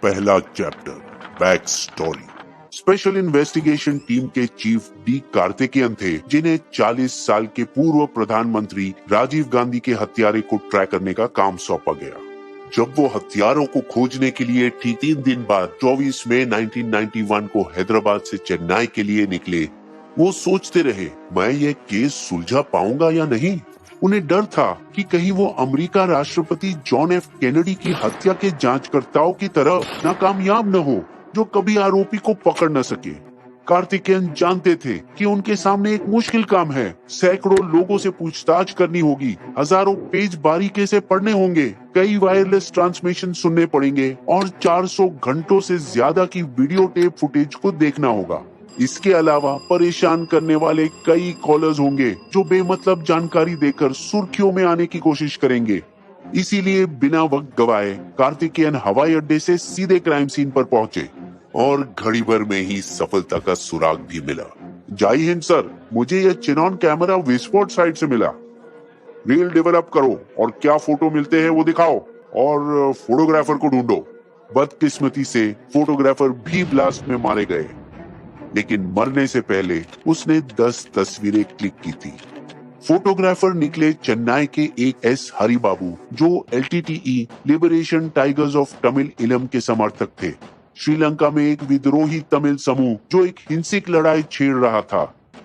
पहला chapter, back story. Special investigation team के chief D Karthikeyan थे, जिन्हें 40 साल के पूर्व प्रधानमंत्री राजीव गांधी के हत्यारे को ट्रैक करने का काम सौंपा गया। जब वो हत्यारों को खोजने के लिए ठीक 3 दिन बाद 24 मई 1991 को हैदराबाद से चेन्नई के लिए निकले, वो सोचते रहे, मैं ये केस सुलझा पाऊंगा या नहीं। उन्हें डर था कि कहीं वो अमेरिका राष्ट्रपति जॉन एफ कैनेडी की हत्या के जांचकर्ताओं की तरह नाकामयाब न हो, जो कभी आरोपी को पकड़ न सके। कार्तिकेयन जानते थे कि उनके सामने एक मुश्किल काम है। सैकड़ों लोगों से पूछताछ करनी होगी, हजारों पेज बारीकी से पढ़ने होंगे, कई वायरलेस ट्रांसमिशन सुनने पड़ेंगे और 400 घंटों से ज्यादा की वीडियो टेप फुटेज को देखना होगा। इसके अलावा परेशान करने वाले कई कॉलर्स होंगे जो बेमतलब जानकारी देकर सुर्खियों में आने की कोशिश करेंगे। इसीलिए बिना वक्त गवाए कार्तिकेयन हवाई अड्डे से सीधे क्राइम सीन पर पहुंचे और घड़ी भर में ही सफलता का सुराग भी मिला। जय हिंद सर, मुझे यह चिनॉन कैमरा विस्फोट साइट से मिला। रील डेवलप करो और क्या फोटो मिलते हैं वो दिखाओ और फोटोग्राफर को ढूंढो। बदकिस्मती से फोटोग्राफर भी ब्लास्ट में मारे गए, लेकिन मरने से पहले उसने 10 तस्वीरें क्लिक की थी। फोटोग्राफर निकले चेन्नई के एक एस हरिबाबू, जो LTTE liberation tigers of Tamil इलम के समर्थक थे। श्रीलंका में एक विद्रोही तमिल समूह जो एक हिंसक लड़ाई छेड़ रहा था।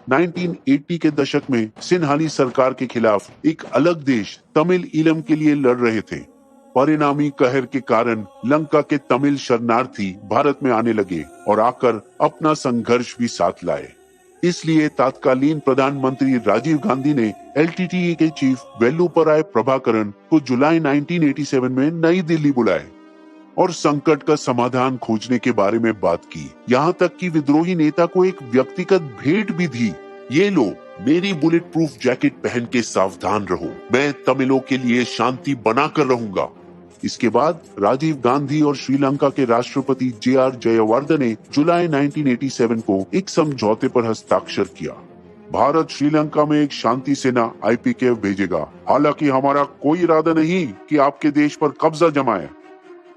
1980 के दशक में सिन्हाली सरकार के खिलाफ एक अलग देश तमिल इलम के लिए लड़ रहे थे। परिणामी कहर के कारण लंका के तमिल शरणार्थी भारत में आने लगे और आकर अपना संघर्ष भी साथ लाए। इसलिए तत्कालीन प्रधानमंत्री राजीव गांधी ने LTTE के चीफ वेलुपराय प्रभाकरन को जुलाई 1987 में नई दिल्ली बुलाए और संकट का समाधान खोजने के बारे में बात की। यहाँ तक कि विद्रोही नेता को एक व्यक्तिगत भेंट भी दी। ये लो, मेरी बुलेट प्रूफ जैकेट पहन के सावधान रहो, मैं तमिलों के लिए शांति बनाकर रहूंगा। इसके बाद राजीव गांधी और श्रीलंका के राष्ट्रपति JR जयवर्धन ने जुलाई 1987 को एक समझौते पर हस्ताक्षर किया। भारत श्रीलंका में एक शांति सेना IPKF भेजेगा। हालांकि हमारा कोई इरादा नहीं कि आपके देश पर कब्जा जमाए।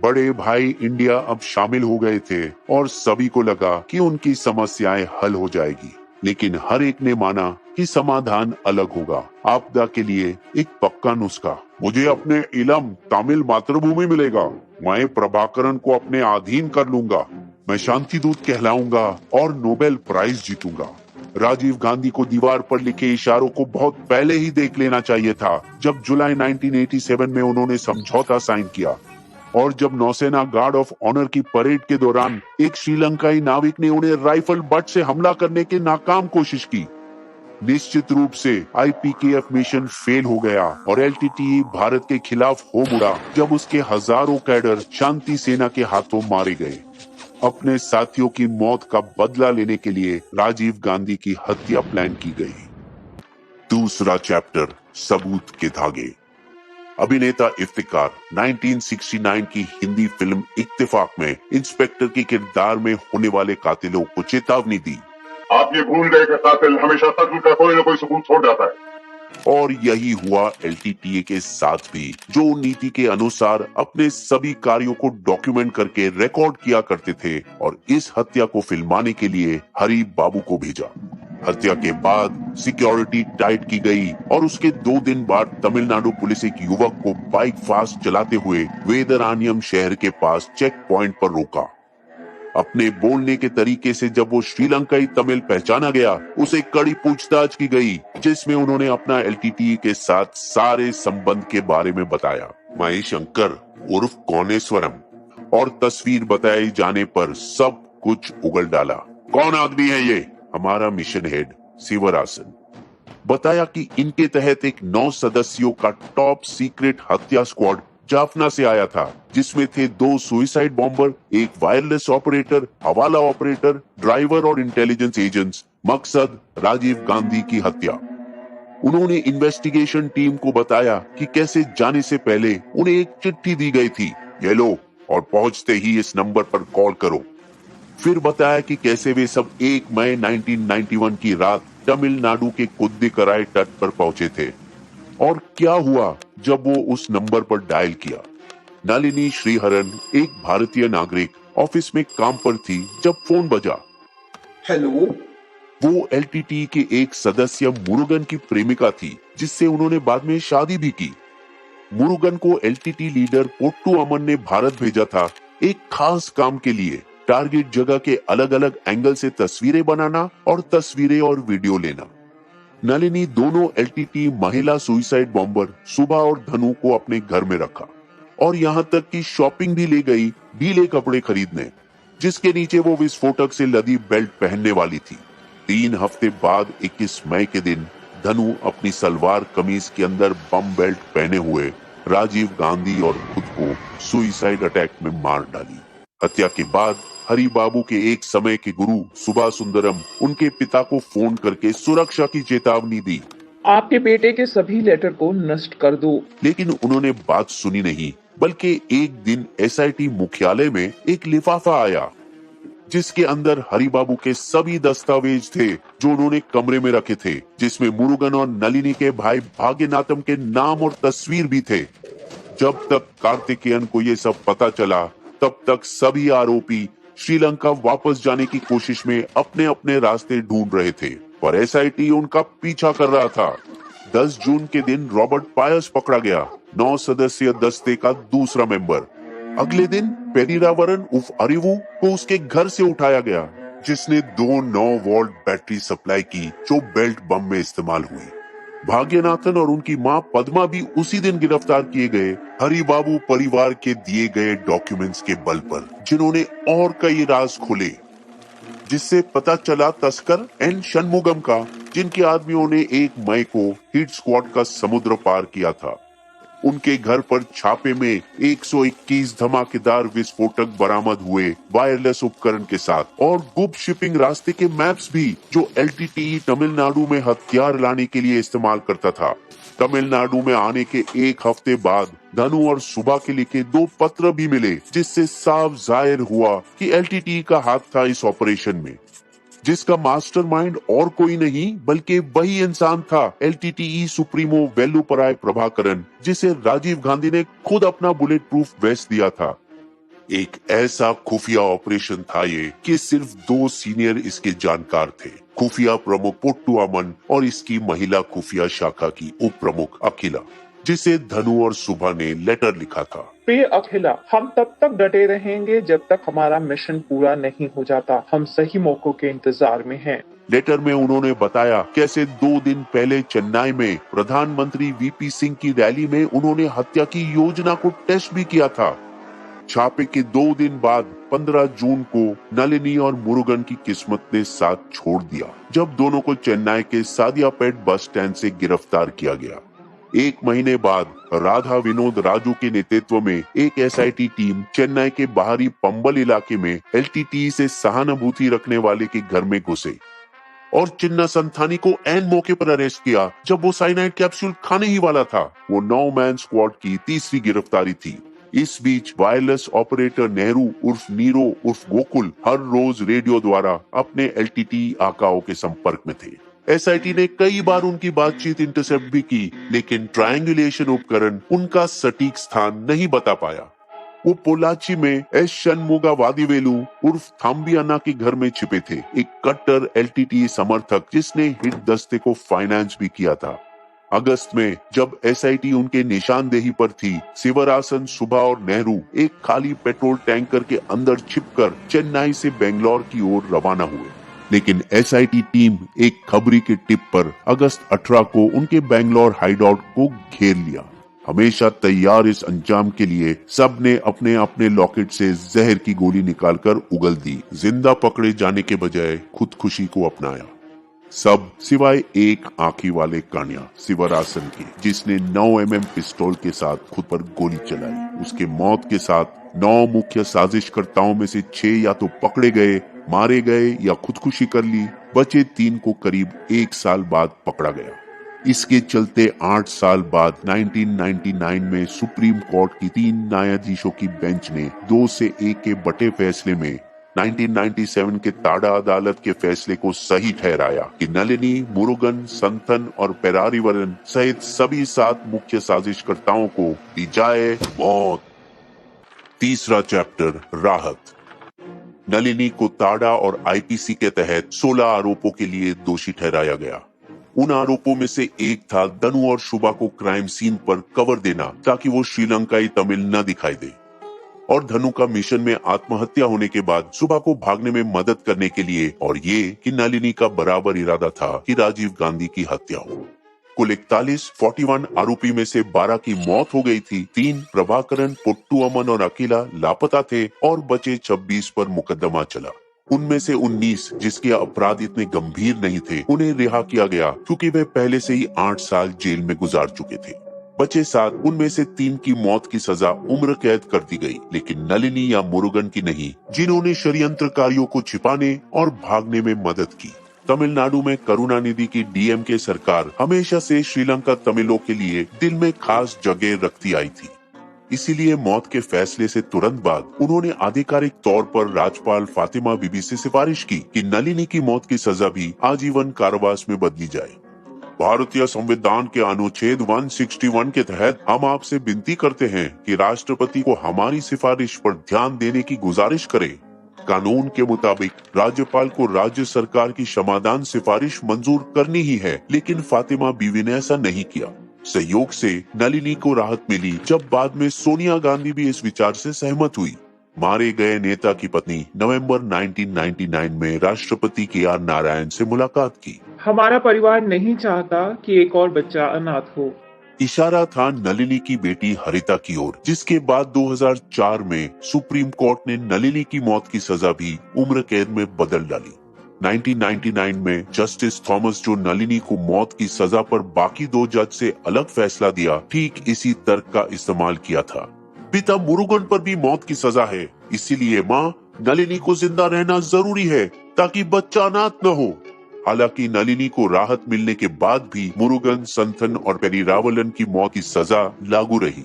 बड़े भाई इंडिया अब शामिल हो गए थे और सभी को लगा कि उनकी समस्याएं हल हो जाएगी, लेकिन हर एक ने माना कि समाधान अलग होगा। आपदा के लिए एक पक्का नुस्खा, मुझे अपने इलम तमिल मातृभूमि मिलेगा, मैं प्रभाकरन को अपने अधीन कर लूंगा, मैं शांति दूत कहलाऊंगा और नोबेल प्राइज जीतूंगा। राजीव गांधी को दीवार पर लिखे इशारों को बहुत पहले ही देख लेना चाहिए था, जब जुलाई 1987 में उन्होंने समझौता साइन किया। और जब नौसेना गार्ड ऑफ ऑनर की परेड के दौरान एक श्रीलंकाई नाविक ने उन्हें राइफल बट से हमला करने की नाकाम कोशिश की। निश्चित रूप से IPKF मिशन फेल हो गया और LTTE भारत के खिलाफ हो मुड़ा जब उसके हजारों कैडर शांति सेना के हाथों मारे गए। अपने साथियों की मौत का बदला लेने के लिए राजीव गांधी की हत्या प्लान की गई। दूसरा चैप्टर, सबूत के धागे। अभिनेता इफ्तिकार 1969 की हिंदी फिल्म इत्तेफाक में इंस्पेक्टर के किरदार में होने वाले कातिलों को चेतावनी दी, आप ये भूल गए कि कातिल हमेशा कत्ल का कोई न कोई सबूत छोड़ जाता है। और यही हुआ LTTE के साथ भी, जो नीति के अनुसार अपने सभी कार्यों को डॉक्यूमेंट करके रिकॉर्ड किया करते थे और इस हत्या को फिल्माने के लिए हरी बाबू को भेजा। हत्या के बाद सिक्योरिटी टाइट की गई और उसके 2 दिन बाद तमिलनाडु पुलिस एक युवक को बाइक फास्ट चलाते हुए वेदरानियम शहर के पास चेक पॉइंट पर रोका। अपने बोलने के तरीके से जब वो श्रीलंकाई तमिल पहचाना गया, उसे कड़ी पूछताछ की गई, जिसमें उन्होंने अपना LTTE के साथ सारे संबंध के बारे में बताया। महेशंकर उर्फ कौनेश्वरम और तस्वीर बताए जाने पर सब कुछ उगल डाला। कौन आदमी है ये? हमारा मिशन हेड शिवरासन। बताया कि इनके तहत एक 9 सदस्यों का टॉप सीक्रेट हत्या स्क्वाड जाफना से आया था, जिसमें थे 2 सुइसाइड बॉम्बर, एक वायरलेस ऑपरेटर, हवाला ऑपरेटर, ड्राइवर और इंटेलिजेंस एजेंट्स। मकसद राजीव गांधी की हत्या। उन्होंने इन्वेस्टिगेशन टीम को बताया कि कैसे जाने से पहले उन्हें एक चिट्ठी दी गई थी, ये लो और पहुंचते ही इस नंबर पर कॉल करो। फिर बताया कि कैसे वे सब 1 मई 1991 की रात तमिलनाडु के कुद्दिकराई तट पर पहुंचे थे और क्या हुआ जब वो उस नंबर पर डायल किया। नलिनी श्रीहरन एक भारतीय नागरिक ऑफिस में काम पर थी जब फोन बजा। हेलो। वो एलटीटी के एक सदस्य मुरुगन की प्रेमिका थी जिससे उन्होंने बाद में शादी भी की। मुरुगन को एलटीटी लीडर पोट्टू अमन ने भारत भेजा था एक खास काम के लिए, टारगेट जगह के अलग अलग एंगल से तस्वीरें बनाना और तस्वीरें और वीडियो लेना। नलिनी दोनों एलटीटी महिला सुइसाइड बॉम्बर सुभा और धनु को अपने घर में रखा और यहाँ तक कि शॉपिंग भी ले गई ढीले कपड़े खरीदने, जिसके नीचे वो विस्फोटक से लदी बेल्ट पहनने वाली थी। 3 हफ्ते बाद 21 मई के दिन धनु अपनी सलवार कमीज के अंदर बम बेल्ट पहने हुए राजीव गांधी और खुद को सुइसाइड अटैक में मार डाली। हत्या के बाद हरि बाबू के एक समय के गुरु सुभा सुंदरम उनके पिता को फोन करके सुरक्षा की चेतावनी दी। आपके बेटे के सभी लेटर को नष्ट कर दो। लेकिन उन्होंने बात सुनी नहीं, बल्कि एक दिन एसआईटी मुख्यालय में एक लिफाफा आया जिसके अंदर हरि बाबू के सभी दस्तावेज थे जो उन्होंने कमरे में रखे थे, जिसमें मुरुगन और नलिनी के भाई भाग्यनाथम के नाम और तस्वीर भी थे। जब तक कार्तिकेयन को ये सब पता चला तब तक सभी आरोपी श्रीलंका वापस जाने की कोशिश में अपने अपने रास्ते ढूंढ रहे थे, पर एसआईटी उनका पीछा कर रहा था। 10 जून के दिन रॉबर्ट पायस पकड़ा गया, 9 सदस्यीय दस्ते का दूसरा मेंबर। अगले दिन पेरीरावरन उर्फ अरिवू को उसके घर से उठाया गया, जिसने 2 9 वोल्ट बैटरी सप्लाई की जो बेल्ट बम में इस्तेमाल हुई। भाग्यनाथन और उनकी मां पद्मा भी उसी दिन गिरफ्तार किए गए हरि बाबू परिवार के दिए गए डॉक्यूमेंट्स के बल पर, जिन्होंने और कई राज खोले, जिससे पता चला तस्कर एन षणमुगम का, जिनके आदमियों ने 1 मई को हिट स्क्वाड का समुद्र पार किया था। उनके घर पर छापे में 121 धमाकेदार विस्फोटक बरामद हुए वायरलेस उपकरण के साथ और गुप्त शिपिंग रास्ते के मैप्स भी जो एलटीटी तमिलनाडु में हथियार लाने के लिए इस्तेमाल करता था। तमिलनाडु में आने के 1 हफ्ते बाद धनु और सुभा के लिखे 2 पत्र भी मिले, जिससे साफ जाहिर हुआ कि एलटीटी का हाथ था इस ऑपरेशन में, जिसका मास्टरमाइंड और कोई नहीं बल्कि वही इंसान था, एलटीटीई सुप्रीमो वेल्लुपराय प्रभाकरन, जिसे राजीव गांधी ने खुद अपना बुलेट प्रूफ वेस्ट दिया था। एक ऐसा खुफिया ऑपरेशन था ये कि सिर्फ 2 सीनियर इसके जानकार थे, खुफिया प्रमुख पोट्टू अमन और इसकी महिला खुफिया शाखा की उप प्रमुख अखिला, जिसे धनु और सुभा ने लेटर लिखा था। प्रिय अखिला, हम तब तक डटे रहेंगे जब तक हमारा मिशन पूरा नहीं हो जाता। हम सही मौकों के इंतजार में हैं। लेटर में उन्होंने बताया कैसे 2 दिन पहले चेन्नई में प्रधानमंत्री वीपी सिंह की रैली में उन्होंने हत्या की योजना को टेस्ट भी किया था। छापे के 2 दिन बाद 15 जून को नलिनी और मुरुगन की किस्मत ने साथ छोड़ दिया, जब दोनों को चेन्नई के सादियापेट बस स्टैंड से गिरफ्तार किया गया। 1 महीने बाद राधा विनोद राजू के नेतृत्व में एक एसआईटी टीम चेन्नई के बाहरी पंबल इलाके में एलटीटी से सहानुभूति रखने वाले के घर में घुसे और चिन्ना संथानी को एन मौके पर अरेस्ट किया जब वो साइनाइड कैप्सूल खाने ही वाला था। वो 9 मैन स्क्वाड की तीसरी गिरफ्तारी थी। इस बीच वायरलेस ऑपरेटर नेहरू उर्फ नीरो उर्फ गोकुल हर रोज रेडियो द्वारा अपने एलटीटी आकाओं के संपर्क में थे। एसआईटी ने कई बार उनकी बातचीत इंटरसेप्ट भी की, लेकिन ट्रायंगुलेशन उपकरण उनका सटीक स्थान नहीं बता पाया। वो पोलाची में एस षणमुगा वादिवेलु उर्फ थाम्बियाना के घर में छिपे थे, एक कट्टर एलटीटी समर्थक जिसने हिट दस्ते को फाइनेंस भी किया था। अगस्त में जब एसआईटी उनके निशानदेही पर थी, शिवरासन, सुभा और नेहरू एक खाली पेट्रोल टैंकर के अंदर छिपकर चेन्नई से बेंगलोर की ओर रवाना हुए। लेकिन एसआईटी टीम एक खबरी के टिप पर अगस्त 18 को उनके बेंगलोर हाइडआउट को घेर लिया। हमेशा तैयार इस अंजाम के लिए सब ने अपने अपने लॉकेट से जहर की गोली निकालकर उगल दी। जिंदा पकड़े जाने के बजाय खुदकुशी को अपनाया। सब सिवाय एक आंखी वाले कान्या शिवरासन के, जिसने 9 mm पिस्तौल के साथ खुद पर गोली चलाई। उसके मौत के साथ 9 मुख्य साजिशकर्ताओं में से 6 या तो पकड़े गए, मारे गए या खुदकुशी कर ली। बचे 3 को करीब 1 साल बाद पकड़ा गया। इसके चलते 8 साल बाद 1999 में सुप्रीम कोर्ट की 3 न्यायाधीशों की बेंच ने 2 से 1 के बटे फैसले में 1997 के टाडा अदालत के फैसले को सही ठहराया कि नलिनी, मुरुगन, संथन और पेरारिवरन सहित सभी 7 मुख्य साजिशकर्ताओं को दी जाए मौत। तीसरा चैप्टर, राहत। नलिनी को ताड़ा और आईपीसी के तहत 16 आरोपों के लिए दोषी ठहराया गया। उन आरोपों में से एक था दनु और शुभा को क्राइम सीन पर कवर देना ताकि वो श्रीलंकाई तमिल न दिखाई दे, और धनु का मिशन में आत्महत्या होने के बाद शुभा को भागने में मदद करने के लिए, और ये कि नलिनी का बराबर इरादा था कि राजीव गांधी की हत्या हो। कुल 41 आरोपी में से 12 की मौत हो गई थी, 3 प्रभाकरन, पुट्टू अमन और अकेला लापता थे और बचे 26 पर मुकदमा चला। उनमें से 19 जिसके अपराध इतने गंभीर नहीं थे उन्हें रिहा किया गया क्योंकि वे पहले से ही 8 साल जेल में गुजार चुके थे। बचे 7, उनमें से 3 की मौत की सजा उम्र कैद कर दी गई, लेकिन नलिनी या मुरुगन की नहीं, जिन्होंने षड्यंत्रकारियों को छिपाने और भागने में मदद की। तमिलनाडु में करुणानिधि की डीएमके सरकार हमेशा से श्रीलंका तमिलों के लिए दिल में खास जगह रखती आई थी। इसीलिए मौत के फैसले से तुरंत बाद उन्होंने आधिकारिक तौर पर राज्यपाल फातिमा बीबी से सिफारिश की कि नलिनी की मौत की सजा भी आजीवन कारावास में बदली जाए। भारतीय संविधान के अनुच्छेद 161 के तहत हम आपसे विनती करते हैं कि राष्ट्रपति को हमारी सिफारिश पर ध्यान देने की गुजारिश करें। कानून के मुताबिक राज्यपाल को राज्य सरकार की क्षमादान सिफारिश मंजूर करनी ही है, लेकिन फातिमा बीवी ने ऐसा नहीं किया। संयोग से नलिनी को राहत मिली जब बाद में सोनिया गांधी भी इस विचार से सहमत हुई। मारे गए नेता की पत्नी नवंबर 1999 में राष्ट्रपति KR नारायण से मुलाकात की। हमारा परिवार नहीं चाहता कि एक और बच्चा अनाथ हो। इशारा था नलिनी की बेटी हरिता की ओर, जिसके बाद 2004 में सुप्रीम कोर्ट ने नलिनी की मौत की सजा भी उम्र कैद में बदल डाली। 1999 में जस्टिस थॉमस जो नलिनी को मौत की सजा पर बाकी 2 जज से अलग फैसला दिया, ठीक इसी तर्क का इस्तेमाल किया था। पिता मुरुगन पर भी मौत की सजा है, इसीलिए माँ नलिनी को जिंदा रहना जरूरी है ताकि बच्चा अनाथ न हो। हालांकि नलिनी को राहत मिलने के बाद भी मुरुगन, संथन और पेरीरावलन की मौत की सजा लागू रही।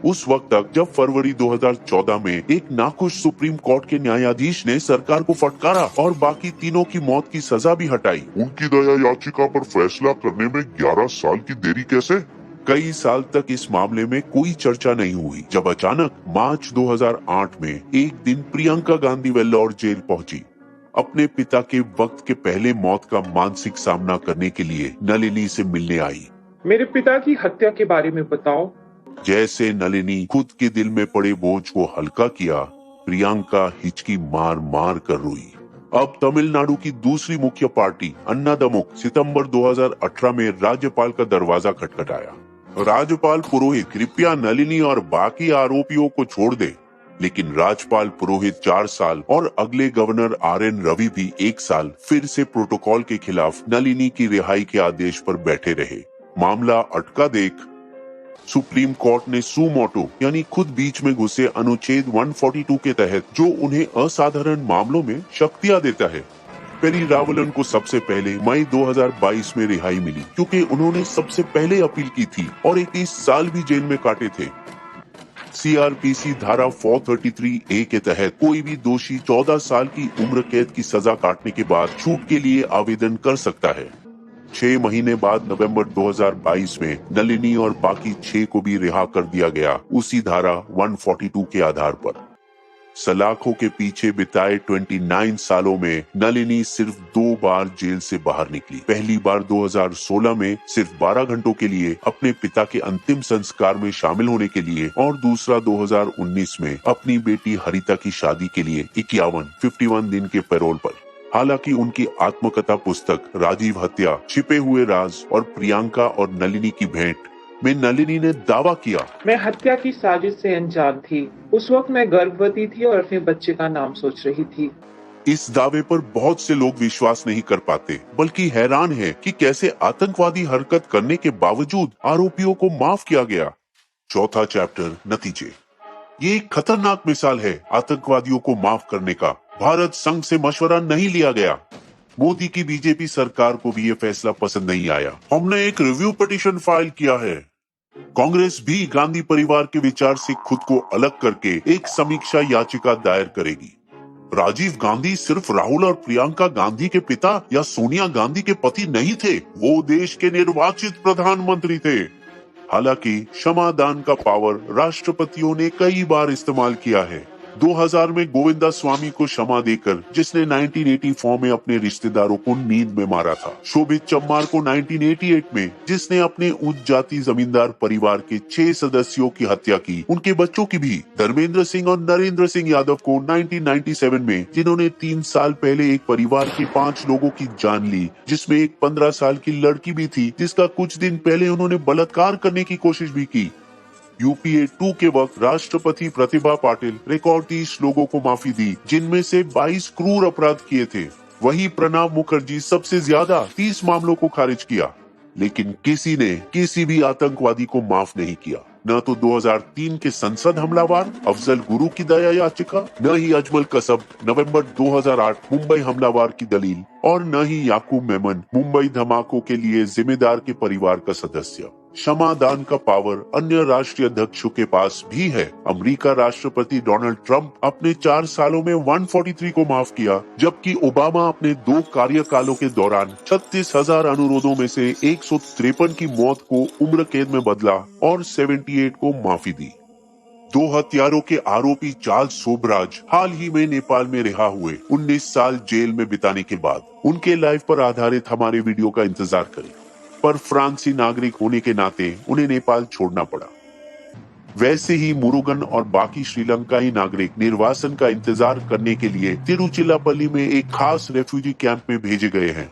उस वक्त तक जब फरवरी 2014 में एक नाखुश सुप्रीम कोर्ट के न्यायाधीश ने सरकार को फटकारा और बाकी तीनों की मौत की सजा भी हटाई। उनकी दया याचिका पर फैसला करने में 11 साल की देरी कैसे? कई साल तक इस मामले में कोई चर्चा नहीं हुई, जब अचानक मार्च 2008 में एक दिन प्रियंका गांधी वेल्लोर जेल पहुंची। अपने पिता के वक्त के पहले मौत का मानसिक सामना करने के लिए नलिनी से मिलने आई। मेरे पिता की हत्या के बारे में बताओ। जैसे नलिनी खुद के दिल में पड़े बोझ को हल्का किया, प्रियंका हिचकी मार मार कर रोई। अब तमिलनाडु की दूसरी मुख्य पार्टी अन्नादमुक सितंबर 2018 में राज्यपाल का दरवाजा खटखटाया। राज्यपाल पुरोहित कृपया नलिनी और बाकी आरोपियों को छोड़ दे, लेकिन राज्यपाल पुरोहित 4 साल और अगले गवर्नर RN रवि भी 1 साल फिर से प्रोटोकॉल के खिलाफ नलिनी की रिहाई के आदेश पर बैठे रहे। मामला अटका देख सुप्रीम कोर्ट ने सुमोटो यानी खुद बीच में घुसे अनुच्छेद 142 के तहत, जो उन्हें असाधारण मामलों में शक्तियां देता है, पेरीरावलन को सबसे पहले मई 2022 में रिहाई मिली क्योंकि उन्होंने सबसे पहले अपील की थी और 21 साल भी जेल में काटे थे। CRPC धारा 433A के तहत कोई भी दोषी 14 साल की उम्र कैद की सजा काटने के बाद छूट के लिए आवेदन कर सकता है। 6 महीने बाद नवंबर 2022 में नलिनी और बाकी 6 को भी रिहा कर दिया गया, उसी धारा 142 के आधार पर। सलाखों के पीछे बिताए 29 सालों में नलिनी सिर्फ 2 बार जेल से बाहर निकली। पहली बार 2016 में सिर्फ 12 घंटों के लिए अपने पिता के अंतिम संस्कार में शामिल होने के लिए, और दूसरा 2019 में अपनी बेटी हरिता की शादी के लिए 51 दिन के पैरोल पर। हालांकि उनकी आत्मकथा पुस्तक राजीव हत्या, छिपे हुए राज और प्रियंका और नलिनी की भेंट में नलिनी ने दावा किया, मैं हत्या की साजिश से अनजान थी। उस वक्त मैं गर्भवती थी और अपने बच्चे का नाम सोच रही थी। इस दावे पर बहुत से लोग विश्वास नहीं कर पाते, बल्कि हैरान है कि कैसे आतंकवादी हरकत करने के बावजूद आरोपियों को माफ किया गया। चौथा चैप्टर, नतीजे। ये एक खतरनाक मिसाल है आतंकवादियों को माफ करने का। भारत संघ से मशवरा नहीं लिया गया। मोदी की बीजेपी सरकार को भी ये फैसला पसंद नहीं आया। हमने एक रिव्यू पिटीशन फाइल किया है। कांग्रेस भी गांधी परिवार के विचार से खुद को अलग करके एक समीक्षा याचिका दायर करेगी। राजीव गांधी सिर्फ राहुल और प्रियंका गांधी के पिता या सोनिया गांधी के पति नहीं थे, वो देश के निर्वाचित प्रधानमंत्री थे। हालांकि क्षमादान का पावर राष्ट्रपतियों ने कई बार इस्तेमाल किया है। 2000 में गोविंदा स्वामी को क्षमा देकर जिसने 1984 में अपने रिश्तेदारों को नींद में मारा था। शोभित चम्मार को 1988 में जिसने अपने उच्च जाति जमींदार परिवार के 6 सदस्यों की हत्या की, उनके बच्चों की भी। धर्मेंद्र सिंह और नरेंद्र सिंह यादव को 1997 में जिन्होंने 3 साल पहले एक परिवार के 5 लोगों की जान ली, जिसमें एक 15 साल की लड़की भी थी जिसका कुछ दिन पहले उन्होंने बलात्कार करने की कोशिश भी की। यूपीए 2 के वक्त राष्ट्रपति प्रतिभा पाटिल रिकॉर्ड 30 लोगों को माफी दी, जिनमें से 22 क्रूर अपराध किए थे। वहीं प्रणब मुखर्जी सबसे ज्यादा 30 मामलों को खारिज किया, लेकिन किसी ने किसी भी आतंकवादी को माफ नहीं किया। न तो 2003 के संसद हमलावर अफजल गुरु की दया याचिका, न ही अजमल कसब नवंबर 2008 मुंबई हमलावर की दलील, और न ही याकूब मेमन मुंबई धमाकों के लिए जिम्मेदार के परिवार का सदस्य। क्षमादान का पावर अन्य राष्ट्रीय अध्यक्षों के पास भी है। अमेरिका राष्ट्रपति डोनाल्ड ट्रंप अपने 4 सालों में 143 को माफ किया, जबकि ओबामा अपने 2 कार्यकालों के दौरान 36,000 अनुरोधों में से 153 की मौत को उम्र कैद में बदला और 78 को माफी दी। 2 हत्यारों के आरोपी चार्ल्स सोबराज हाल ही में नेपाल में रिहा हुए। 19 साल जेल में बिताने के बाद उनके लाइफ पर आधारित हमारे वीडियो का इंतजार करें, पर फ्रांसीसी नागरिक होने के नाते उन्हें नेपाल छोड़ना पड़ा। वैसे ही मुरुगन और बाकी श्रीलंकाई नागरिक निर्वासन का इंतजार करने के लिए तिरुचिरापल्ली में एक खास रेफ्यूजी कैंप में भेजे गए हैं।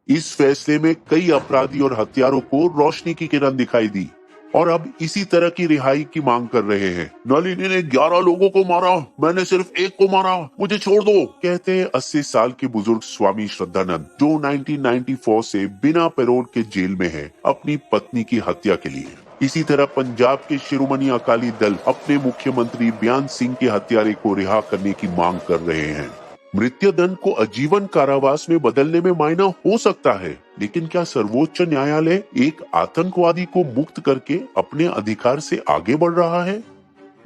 इस फैसले में कई अपराधी और हत्यारों को रोशनी की किरण दिखाई दी और अब इसी तरह की रिहाई की मांग कर रहे हैं। नलिनी ने 11 लोगों को मारा, मैंने सिर्फ 1 को मारा, मुझे छोड़ दो, कहते हैं 80 साल के बुजुर्ग स्वामी श्रद्धानंद, जो 1994 से बिना पैरोल के जेल में है अपनी पत्नी की हत्या के लिए। इसी तरह पंजाब के शिरोमणि अकाली दल अपने मुख्यमंत्री बयान सिंह के हत्यारे को रिहा करने की मांग कर रहे हैं। मृत्युदंड को आजीवन कारावास में बदलने में मायना हो सकता है, लेकिन क्या सर्वोच्च न्यायालय एक आतंकवादी को मुक्त करके अपने अधिकार से आगे बढ़ रहा है?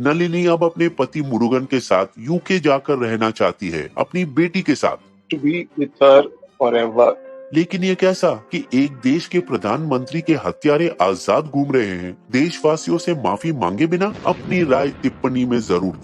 नलिनी अब अपने पति मुरुगन के साथ यूके जाकर रहना चाहती है, अपनी बेटी के साथ। To be with her forever. लेकिन ये कैसा कि एक देश के प्रधानमंत्री के हत्यारे आजाद घूम रहे हैं। देशवासियों से माफी मांगे बिना अपनी राय टिप्पणी में जरूर दें।